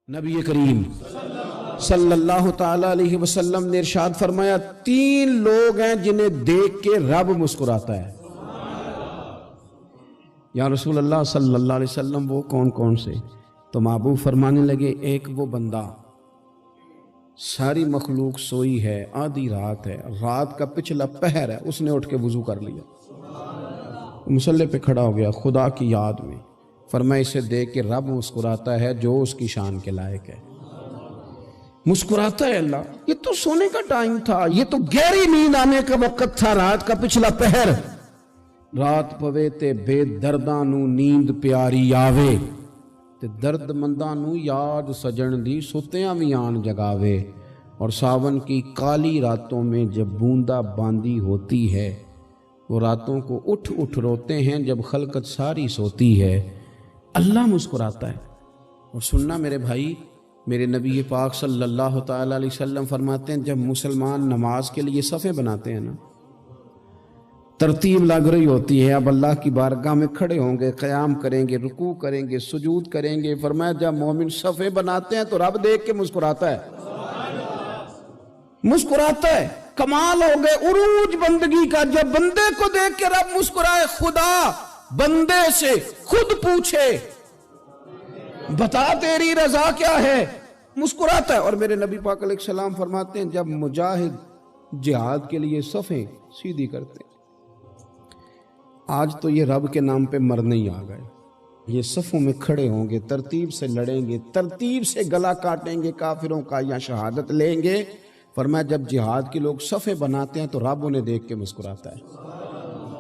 نبی کریم صلی اللہ تعالی علیہ وسلم نے ارشاد فرمایا 3 لوگ ہیں جنہیں دیکھ کے رب مسکراتا ہے۔ یا رسول اللہ صلی اللہ علیہ وسلم وہ کون کون سے؟ تو محبوب فرمانے لگے ایک وہ بندہ ساری مخلوق سوئی ہے، آدھی رات ہے، رات کا پچھلا پہر ہے، اس نے اٹھ کے وضو کر لیا، مصلی پہ کھڑا ہو گیا خدا کی یاد میں، فرمایا اسے دیکھ کے رب مسکراتا ہے جو اس کی شان کے لائق ہے۔ مسکراتا ہے اللہ۔ یہ تو سونے کا ٹائم تھا، یہ تو گہری نیند آنے کا وقت تھا، رات کا پچھلا پہر۔ رات پوے تے بے درداں نو نیند پیاری آوے تے درد منداں نو یاد سجن دی ستیاں وی آن جگاوے، اور ساون کی کالی راتوں میں جب بوندا باندی ہوتی ہے، وہ راتوں کو اٹھ اٹھ روتے ہیں جب خلقت ساری سوتی ہے، اللہ مسکراتا ہے۔ اور سننا میرے بھائی، میرے نبی پاک صلی اللہ تعالی علیہ وسلم فرماتے ہیں جب مسلمان نماز کے لیے صفیں بناتے ہیں نا، ترتیب لگ رہی ہوتی ہے، اب اللہ کی بارگاہ میں کھڑے ہوں گے، قیام کریں گے، رکوع کریں گے، سجود کریں گے، فرمایا جب مومن صفیں بناتے ہیں تو رب دیکھ کے مسکراتا ہے، مسکراتا ہے۔ کمال ہو گئے عروج بندگی کا، جب بندے کو دیکھ کے رب مسکرائے، خدا بندے سے خود پوچھے بتا تیری رضا کیا ہے، مسکراتا ہے۔ اور میرے نبی پاک علیہ السلام فرماتے ہیں جب مجاہد جہاد کے لیے صفیں سیدھی کرتے ہیں، آج تو یہ رب کے نام پہ مرنے ہی آ گئے، یہ صفوں میں کھڑے ہوں گے، ترتیب سے لڑیں گے، ترتیب سے گلا کاٹیں گے کافروں کا یا شہادت لیں گے۔ فرمایا جب جہاد کے لوگ صفیں بناتے ہیں تو رب انہیں دیکھ کے مسکراتا ہے۔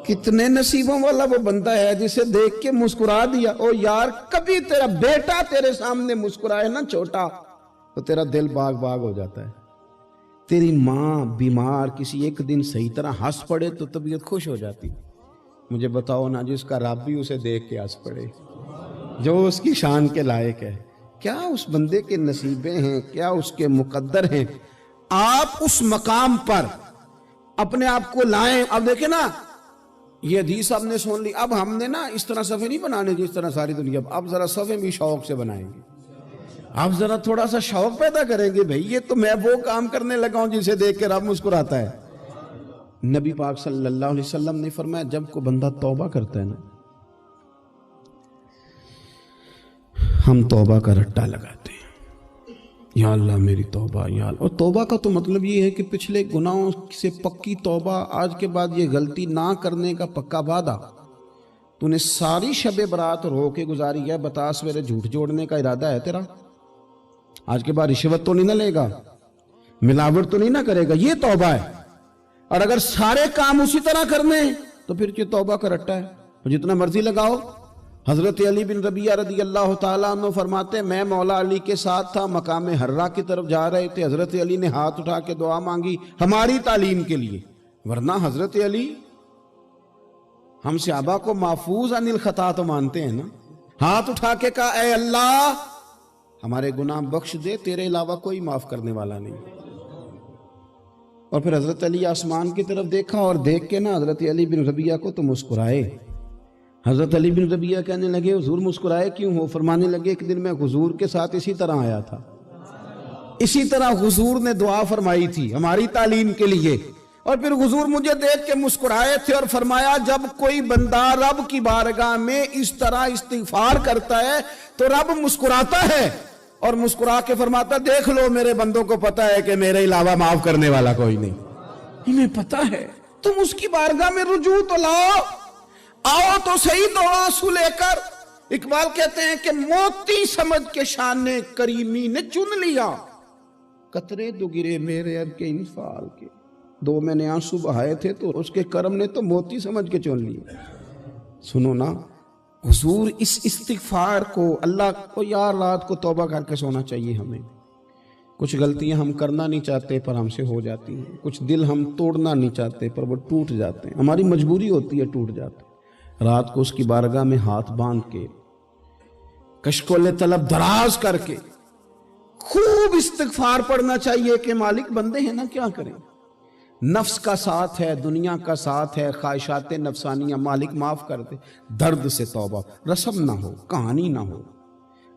کتنے نصیبوں والا وہ بندہ ہے جسے دیکھ کے مسکرا دیا۔ او یار کبھی تیرا بیٹا تیرے سامنے مسکرائے نا چھوٹا تو تیرا دل باغ باغ ہو جاتا ہے۔ تیری ماں بیمار کسی ایک دن صحیح طرح ہنس پڑے تو طبیعت خوش ہو جاتی۔ مجھے بتاؤ نا جس کا رب بھی اسے دیکھ کے ہنس پڑے، جو اس کی شان کے لائق ہے، کیا اس بندے کے نصیبیں ہیں، کیا اس کے مقدر ہیں۔ آپ اس مقام پر اپنے آپ کو لائیں۔ اب دیکھیں نا، یہ حدیث ہم نے سن لی، اب ہم نے نا اس طرح صفحے نہیں بنانے جس طرح ساری دنیا، اب ذرا صفحے بھی شوق سے بنائیں گے، اب ذرا تھوڑا سا شوق پیدا کریں گے، بھئی یہ تو میں وہ کام کرنے لگا ہوں جسے دیکھ کے رب مسکراتا ہے۔ نبی پاک صلی اللہ علیہ وسلم نے فرمایا جب کوئی بندہ توبہ کرتا ہے نا، ہم توبہ کا رٹا لگاتے ہیں، یا اللہ میری توبہ، یا اللہ۔ اور توبہ کا تو مطلب یہ ہے کہ پچھلے گناہوں سے پکی توبہ، آج کے بعد یہ غلطی نہ کرنے کا پکا وعدہ۔ تو نے ساری شب برات رو کے گزاری ہے، بتا سویرے جھوٹ جوڑنے کا ارادہ ہے تیرا، آج کے بعد رشوت تو نہیں نہ لے گا، ملاوٹ تو نہیں نہ کرے گا، یہ توبہ ہے۔ اور اگر سارے کام اسی طرح کرنے تو پھر یہ توبہ کا رٹا ہے، جتنا مرضی لگاؤ۔ حضرت علی بن ربیعہ رضی اللہ تعالیٰ عنہ فرماتے ہیں میں مولا علی کے ساتھ تھا، مقام حرہ کی طرف جا رہے تھے، حضرت علی نے ہاتھ اٹھا کے دعا مانگی ہماری تعلیم کے لیے، ورنہ حضرت علی ہم صحابہ کو محفوظ عن الخطا تو مانتے ہیں نا۔ ہاتھ اٹھا کے کہا اے اللہ ہمارے گناہ بخش دے، تیرے علاوہ کوئی معاف کرنے والا نہیں۔ اور پھر حضرت علی آسمان کی طرف دیکھا اور دیکھ کے نا حضرت علی بن ربیعہ کو تو مسکرائے۔ حضرت علی بن ربیعہ کہنے لگے حضور مسکرائے کیوں ہو؟ فرمانے لگے ایک دن میں حضور کے ساتھ اسی طرح آیا تھا، اسی طرح حضور نے دعا فرمائی تھی ہماری تعلیم کے لیے، اور پھر حضور مجھے دیکھ کے مسکرائے تھے اور فرمایا جب کوئی بندہ رب کی بارگاہ میں اس طرح استغفار کرتا ہے تو رب مسکراتا ہے، اور مسکرا کے فرماتا دیکھ لو میرے بندوں کو پتا ہے کہ میرے علاوہ معاف کرنے والا کوئی نہیں، انہیں پتا ہے، تم اس کی بارگاہ میں رجوع تو لاؤ، آؤ تو صحیح دو آنسو لے کر۔ اقبال کہتے ہیں کہ موتی سمجھ کے شان کریمی نے چن لیا، قطرے دو گرے میرے اب کے انفال کے، دو میں نے آنسو بہائے تھے تو اس کے کرم نے تو موتی سمجھ کے چن لیا۔ سنو نا حضور اس استغفار کو، اللہ کو یار رات کو توبہ کر کے سونا چاہیے ہمیں۔ کچھ غلطیاں ہم کرنا نہیں چاہتے پر ہم سے ہو جاتی ہیں، کچھ دل ہم توڑنا نہیں چاہتے پر وہ ٹوٹ جاتے ہیں، ہماری مجبوری ہوتی ہے ٹوٹ جاتے ہیں۔ رات کو اس کی بارگاہ میں ہاتھ باندھ کے کشکول طلب دراز کر کے خوب استغفار پڑھنا چاہیے کہ مالک بندے ہیں نا کیا کریں، نفس کا ساتھ ہے، دنیا کا ساتھ ہے، خواہشات نفسانیہ، مالک معاف کر دے، درد سے توبہ، رسم نہ ہو، کہانی نہ ہو،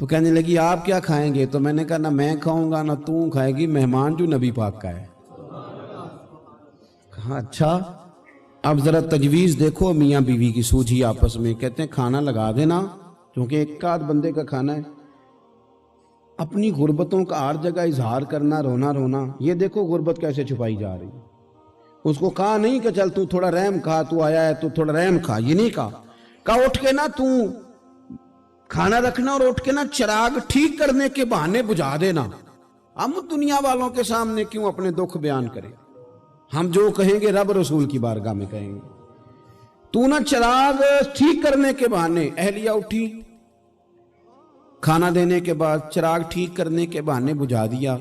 تو کہنے لگی آپ کیا کھائیں گے؟ تو میں نے کہا نہ میں کھاؤں گا نہ تو کھائے گی، مہمان جو نبی پاک کا ہے۔ کہا اچھا، اب ذرا تجویز دیکھو میاں بیوی کی سوجھی آپس میں۔ کہتے ہیں کھانا لگا دینا، کیونکہ ایک آدھ بندے کا کھانا ہے۔ اپنی غربتوں کا ہر جگہ اظہار کرنا، رونا رونا، یہ دیکھو غربت کیسے چھپائی جا رہی ہے۔ اس کو کہا نہیں کہ چل تو تھوڑا رحم کھا، تو آیا ہے تو تھوڑا رحم کھا، یہ نہیں کہا اٹھ کے نا تو کھانا رکھنا اور اٹھ کے نا چراغ ٹھیک کرنے کے بہانے بجھا دینا۔ ہم دنیا والوں کے سامنے کیوں اپنے دکھ بیان کریں؟ ہم جو کہیں گے رب رسول کی بارگاہ میں کہیں گے۔ تو نا چراغ ٹھیک کرنے کے بہانے، اہلیہ اٹھی، کھانا دینے کے بعد چراغ ٹھیک کرنے کے بہانے بجھا دیا۔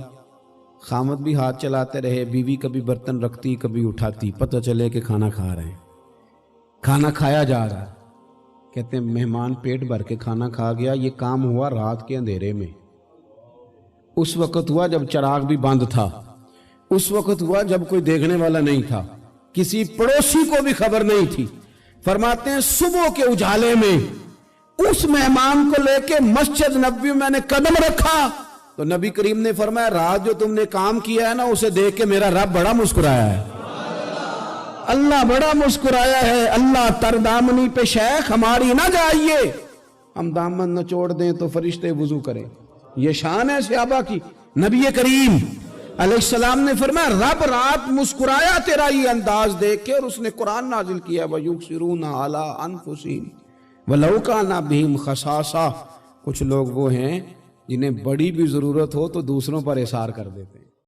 خامد بھی ہاتھ چلاتے رہے، بیوی کبھی برتن رکھتی کبھی اٹھاتی، پتہ چلے کہ کھانا کھا رہے ہیں، کھانا کھایا جا رہا ہے۔ کہتے ہیں مہمان پیٹ بھر کے کھانا کھا گیا۔ یہ کام ہوا رات کے اندھیرے میں، اس وقت ہوا جب چراغ بھی بند تھا، اس وقت ہوا جب کوئی دیکھنے والا نہیں تھا، کسی پڑوسی کو بھی خبر نہیں تھی۔ فرماتے ہیں صبح کے اجالے میں اس مہمان کو لے کے مسجد نبوی میں نے قدم رکھا تو نبی کریم نے فرمایا رات جو تم نے کام کیا ہے نا، اسے دیکھ کے میرا رب بڑا مسکرایا ہے، اللہ بڑا مسکرایا ہے۔ اللہ تر دامنی پہ شیخ ہماری نہ جائیے، ہم دامن نہ چھوڑ دیں تو فرشتے وضو کریں۔ یہ شان ہے صحابہ کی۔ نبی کریم علیہ السلام نے فرمایا رب رات مسکرایا تیرا یہ انداز دیکھ کے، اور اس نے قرآن نازل کیا وَيُؤْثِرُونَ عَلَىٰ أَنفُسِهِمْ وَلَوْ كَانَ بِهِمْ خَصَاصَةٌ۔ کچھ لوگ وہ ہیں جنہیں بڑی بھی ضرورت ہو تو دوسروں پر اثار کر دیتے ہیں۔